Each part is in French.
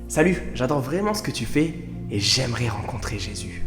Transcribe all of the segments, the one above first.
Salut, j'adore vraiment ce que tu fais et j'aimerais rencontrer Jésus.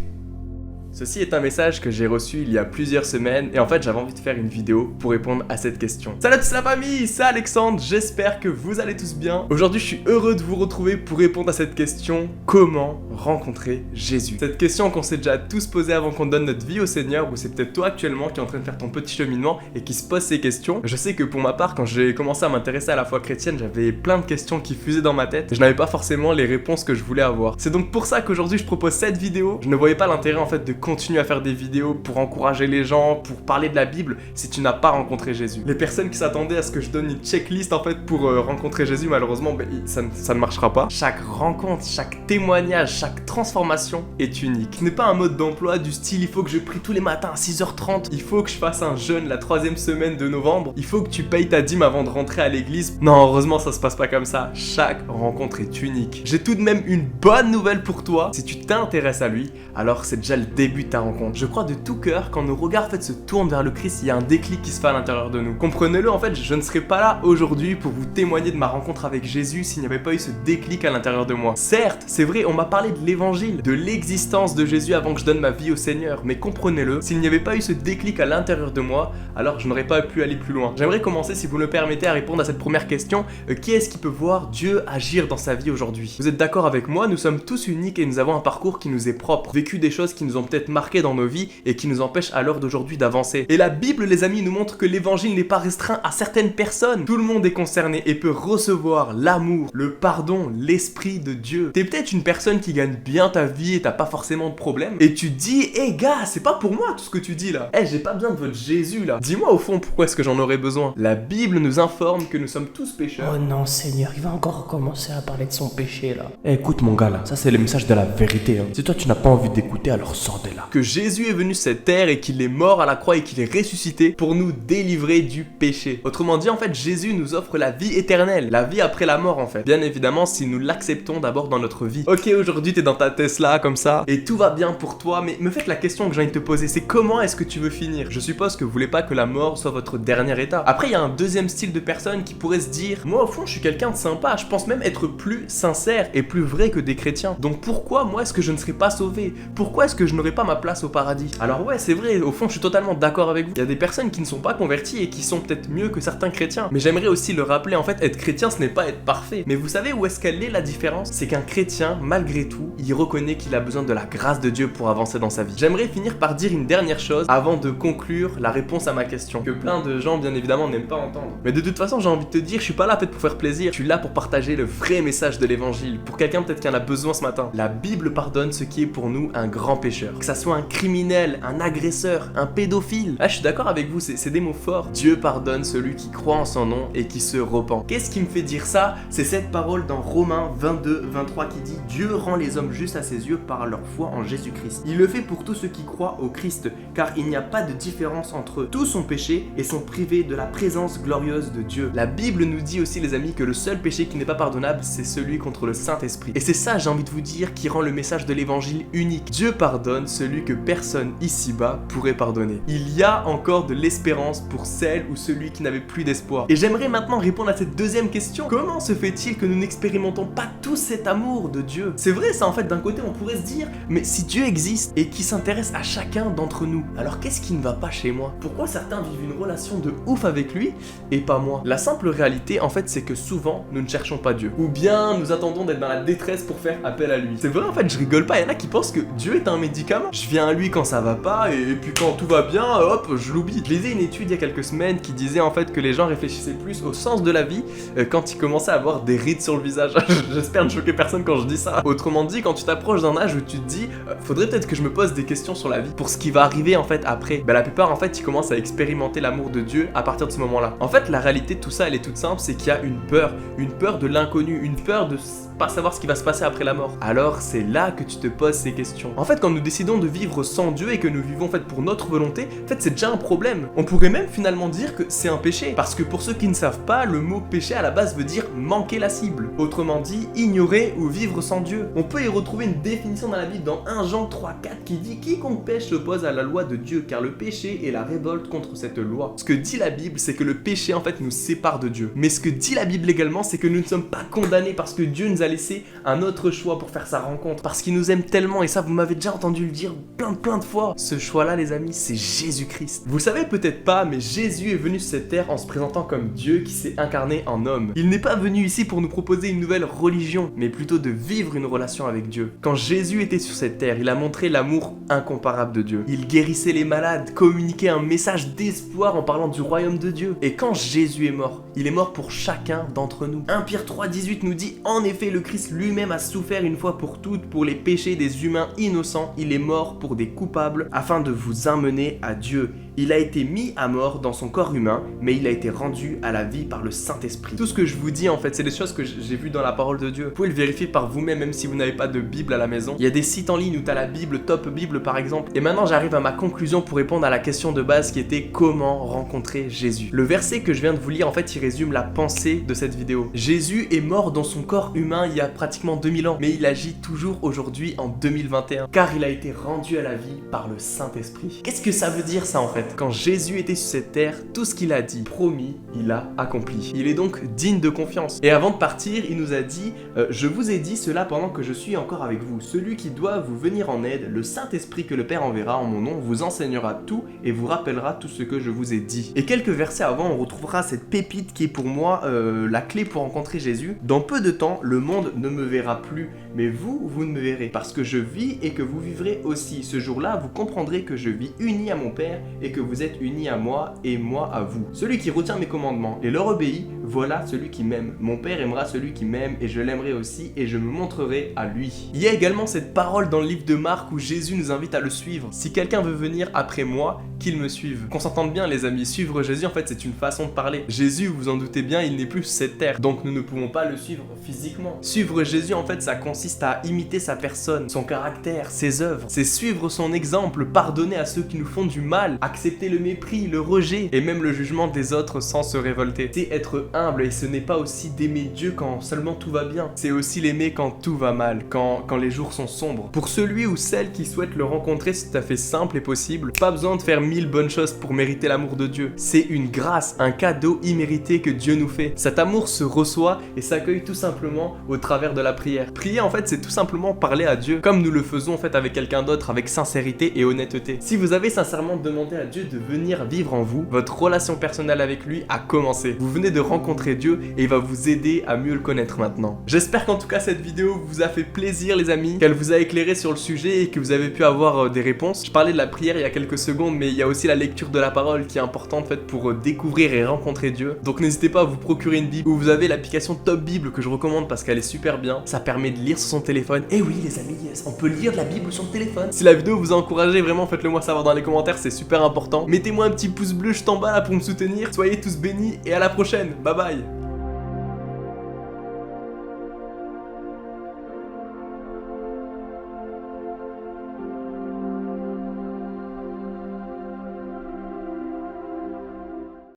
Ceci est un message que j'ai reçu il y a plusieurs semaines et en fait j'avais envie de faire une vidéo pour répondre à cette question. Salut à tous la famille, c'est Alexandre, j'espère que vous allez tous bien. Aujourd'hui je suis heureux de vous retrouver pour répondre à cette question: comment rencontrer Jésus? Cette question qu'on s'est déjà tous posée avant qu'on donne notre vie au Seigneur, ou c'est peut-être toi actuellement qui est en train de faire ton petit cheminement et qui se pose ces questions. Je sais que pour ma part, quand j'ai commencé à m'intéresser à la foi chrétienne, j'avais plein de questions qui fusaient dans ma tête et je n'avais pas forcément les réponses que je voulais avoir. C'est donc pour ça qu'aujourd'hui je propose cette vidéo. Je ne voyais pas l'intérêt en fait de continuer à faire des vidéos pour encourager les gens, pour parler de la Bible si tu n'as pas rencontré Jésus. Les personnes qui s'attendaient à ce que je donne une checklist en fait pour rencontrer Jésus, malheureusement ça ne marchera pas. Chaque rencontre, chaque témoignage, chaque transformation est unique. Ce n'est pas un mode d'emploi du style il faut que je prie tous les matins à 6h30, il faut que je fasse un jeûne la 3e semaine de novembre, il faut que tu payes ta dîme avant de rentrer à l'église. Non, heureusement ça se passe pas comme ça. Chaque rencontre est unique. J'ai tout de même une bonne nouvelle pour toi. Si tu t'intéresses à lui, alors c'est déjà le début de ta rencontre. Je crois de tout cœur, quand nos regards en fait se tournent vers le Christ, il y a un déclic qui se fait à l'intérieur de nous. Comprenez-le, en fait, je ne serais pas là aujourd'hui pour vous témoigner de ma rencontre avec Jésus s'il n'y avait pas eu ce déclic à l'intérieur de moi. Certes, c'est vrai, on m'a parlé de l'évangile, de l'existence de Jésus avant que je donne ma vie au Seigneur, mais comprenez-le, s'il n'y avait pas eu ce déclic à l'intérieur de moi, alors je n'aurais pas pu aller plus loin. J'aimerais commencer, si vous me le permettez, à répondre à cette première question. Qui est-ce qui peut voir Dieu agir dans sa vie aujourd'hui? Vous êtes d'accord avec moi? Nous sommes tous uniques et nous avons un parcours qui nous est propre, vécu des choses qui nous ont peut-être marqué dans nos vies et qui nous empêchent à l'heure d'aujourd'hui d'avancer. Et la Bible, les amis, nous montre que l'évangile n'est pas restreint à certaines personnes. Tout le monde est concerné et peut recevoir l'amour, le pardon, l'esprit de Dieu. T'es peut-être une personne qui gagne bien ta vie et t'as pas forcément de problème, et tu te dis: hé gars, c'est pas pour moi tout ce que tu dis là. J'ai pas besoin de votre Jésus là. Dis-moi au fond pourquoi est-ce que j'en aurais besoin. La Bible nous informe que nous sommes tous pécheurs. Oh non Seigneur, il va encore commencer à parler de son péché là. Écoute mon gars là, ça c'est le message de la vérité. Si toi tu n'as pas envie d'écouter, alors sors de là. Que Jésus est venu sur cette terre et qu'il est mort à la croix et qu'il est ressuscité pour nous délivrer du péché. Autrement dit, en fait, Jésus nous offre la vie éternelle, la vie après la mort en fait. Bien évidemment, si nous l'acceptons d'abord dans notre vie. Ok, aujourd'hui t'es dans ta Tesla comme ça et tout va bien pour toi, mais me faites la question que j'ai envie de te poser, c'est comment est-ce que tu veux finir? Je suppose que vous voulez pas que la mort soit votre dernier état. Après, il y a un deuxième style de personne qui pourrait se dire: moi au fond je suis quelqu'un de sympa, je pense même être plus sincère et plus vrai que des chrétiens. Donc pourquoi moi est-ce que je ne serais pas sauvé? Pourquoi est-ce que je n'aurais pas ma place au paradis? Alors ouais, c'est vrai, au fond je suis totalement d'accord avec vous. Il y a des personnes qui ne sont pas converties et qui sont peut-être mieux que certains chrétiens. Mais j'aimerais aussi le rappeler, en fait, être chrétien ce n'est pas être parfait. Mais vous savez où est-ce qu'elle est la différence? C'est qu'un chrétien, malgré tout, il reconnaît qu'il a besoin de la grâce de Dieu pour avancer dans sa vie. J'aimerais finir par dire une dernière chose avant de conclure la réponse à ma question, que plein de gens bien évidemment n'aiment pas entendre. Mais de toute façon j'ai envie de te dire, je suis pas là peut-être pour faire plaisir, je suis là pour partager le vrai message de l'évangile, pour quelqu'un peut-être qui en a besoin ce matin. La Bible pardonne ce qui est pour nous un grand pécheur. Que ça soit un criminel, un agresseur, un pédophile. Je suis d'accord avec vous, c'est des mots forts. Dieu pardonne celui qui croit en son nom et qui se repent. Qu'est-ce qui me fait dire ça? C'est cette parole dans Romains 22-23 qui dit: Dieu rend les hommes justes à ses yeux par leur foi en Jésus-Christ. Il le fait pour tous ceux qui croient au Christ, car il n'y a pas de différence entre eux. Tous sont péchés et sont privés de la présence glorieuse de Dieu. La Bible nous dit aussi, les amis, que le seul péché qui n'est pas pardonnable, c'est celui contre le Saint-Esprit. Et c'est ça, j'ai envie de vous dire, qui rend le message de l'évangile unique. Dieu pardonne celui que personne ici-bas pourrait pardonner. Il y a encore de l'espérance pour celle ou celui qui n'avait plus d'espoir. Et j'aimerais maintenant répondre à cette deuxième question. Comment se fait-il que nous n'expérimentons pas tous cet amour de Dieu? C'est vrai ça, en fait, d'un côté on pourrait se dire: mais si Dieu existe et qui s'intéresse à chacun d'entre nous, alors qu'est-ce qui ne va pas chez moi? Pourquoi certains vivent une relation de ouf avec lui et pas moi? La simple réalité en fait, c'est que souvent nous ne cherchons pas Dieu, ou bien nous attendons d'être dans la détresse pour faire appel à lui. C'est vrai, en fait, je rigole pas, il y en a qui pensent que Dieu est un médicament. Je viens à lui quand ça va pas et puis quand tout va bien, hop, je l'oublie. Je lisais une étude il y a quelques semaines qui disait en fait que les gens réfléchissaient plus au sens de la vie quand ils commençaient à avoir des rides sur le visage. J'espère ne choquer personne quand je dis ça. Autrement dit, quand tu t'approches d'un âge où tu te dis faudrait peut-être que je me pose des questions sur la vie, pour ce qui va arriver en fait après, la plupart en fait ils commencent à expérimenter l'amour de Dieu à partir de ce moment-là. En fait, la réalité de tout ça, elle est toute simple, c'est qu'il y a une peur de l'inconnu, une peur de pas savoir ce qui va se passer après la mort. Alors c'est là que tu te poses ces questions. En fait, quand nous décidons de vivre sans Dieu et que nous vivons en fait pour notre volonté, en fait c'est déjà un problème. On pourrait même finalement dire que c'est un péché, parce que pour ceux qui ne savent pas, le mot péché à la base veut dire manquer la cible. Autrement dit, ignorer ou vivre sans Dieu. On peut y retrouver une définition dans la Bible dans 1 Jean 3,4 qui dit: quiconque pêche s'oppose à la loi de Dieu, car le péché est la révolte contre cette loi. Ce que dit la Bible, c'est que le péché en fait nous sépare de Dieu. Mais ce que dit la Bible également, c'est que nous ne sommes pas condamnés parce que Dieu nous a laissé un autre choix pour faire sa rencontre, parce qu'il nous aime tellement, et ça vous m'avez déjà entendu le dire plein de fois. Ce choix-là, les amis, c'est Jésus-Christ. Vous le savez peut-être pas, mais Jésus est venu sur cette terre en se présentant comme Dieu qui s'est incarné en homme. Il n'est pas venu ici pour nous proposer une nouvelle religion, mais plutôt de vivre une relation avec Dieu. Quand Jésus était sur cette terre, il a montré l'amour incomparable de Dieu. Il guérissait les malades, communiquait un message d'espoir en parlant du royaume de Dieu. Et quand Jésus est mort, il est mort pour chacun d'entre nous. 1 Pierre 3,18 nous dit: en effet, le Christ lui-même a souffert une fois pour toutes pour les péchés des humains innocents. Il est mort pour des coupables afin de vous amener à Dieu. Il a été mis à mort dans son corps humain, mais il a été rendu à la vie par le Saint-Esprit. Tout ce que je vous dis, en fait, c'est des choses que j'ai vues dans la parole de Dieu. Vous pouvez le vérifier par vous-même, même si vous n'avez pas de Bible à la maison. Il y a des sites en ligne où tu as la Bible, Top Bible par exemple. Et maintenant, j'arrive à ma conclusion pour répondre à la question de base qui était: comment rencontrer Jésus? Le verset que je viens de vous lire, en fait, il résume la pensée de cette vidéo. Jésus est mort dans son corps humain il y a pratiquement 2000 ans, mais il agit toujours aujourd'hui en 2021, car il a été rendu à la vie par le Saint-Esprit. Qu'est-ce que ça veut dire ça en fait? Quand Jésus était sur cette terre, tout ce qu'il a dit, promis, il a accompli. Il est donc digne de confiance. Et avant de partir, il nous a dit: je vous ai dit cela pendant que je suis encore avec vous. Celui qui doit vous venir en aide, le Saint-Esprit que le Père enverra en mon nom, vous enseignera tout et vous rappellera tout ce que je vous ai dit. Et quelques versets avant, on retrouvera cette pépite qui est pour moi la clé pour rencontrer Jésus. Dans peu de temps, le monde ne me verra plus, mais vous ne me verrez, parce que je vis et que vous vivrez aussi. Ce jour-là, vous comprendrez que je vis uni à mon Père et que vous êtes unis à moi et moi à vous. Celui qui retient mes commandements et leur obéit, voilà celui qui m'aime. Mon Père aimera celui qui m'aime et je l'aimerai aussi et je me montrerai à lui. Il y a également cette parole dans le livre de Marc où Jésus nous invite à le suivre. Si quelqu'un veut venir après moi, qu'il me suive. Qu'on s'entende bien les amis, suivre Jésus en fait c'est une façon de parler. Jésus, vous en doutez bien, il n'est plus sur cette terre, donc nous ne pouvons pas le suivre physiquement. Suivre Jésus en fait ça consiste à imiter sa personne, son caractère, ses œuvres. C'est suivre son exemple, pardonner à ceux qui nous font du mal, accepter le mépris, le rejet et même le jugement des autres sans se révolter. C'est être humble et ce n'est pas aussi d'aimer Dieu quand seulement tout va bien. C'est aussi l'aimer quand tout va mal, quand les jours sont sombres. Pour celui ou celle qui souhaite le rencontrer, c'est tout à fait simple et possible. Pas besoin de faire 1000 bonnes choses pour mériter l'amour de Dieu. C'est une grâce, un cadeau immérité que Dieu nous fait. Cet amour se reçoit et s'accueille tout simplement au travers de la prière. Prier en fait c'est tout simplement parler à Dieu comme nous le faisons en fait avec quelqu'un d'autre, avec sincérité et honnêteté. Si vous avez sincèrement demandé à Dieu de venir vivre en vous, votre relation personnelle avec lui a commencé. Vous venez de rencontrer Dieu et il va vous aider à mieux le connaître maintenant. J'espère qu'en tout cas cette vidéo vous a fait plaisir les amis, qu'elle vous a éclairé sur le sujet et que vous avez pu avoir des réponses. Je parlais de la prière il y a quelques secondes, mais il y a aussi la lecture de la parole qui est importante en fait pour découvrir et rencontrer Dieu. Donc n'hésitez pas à vous procurer une Bible, ou vous avez l'application Top Bible que je recommande parce qu'elle est super bien. Ça permet de lire sur son téléphone. Et oui les amis, yes, on peut lire de la Bible sur le téléphone. Si la vidéo vous a encouragé, vraiment faites-le moi savoir dans les commentaires, c'est super important. Mettez-moi un petit pouce bleu juste en bas là pour me soutenir. Soyez tous bénis et à la prochaine. Bye bye.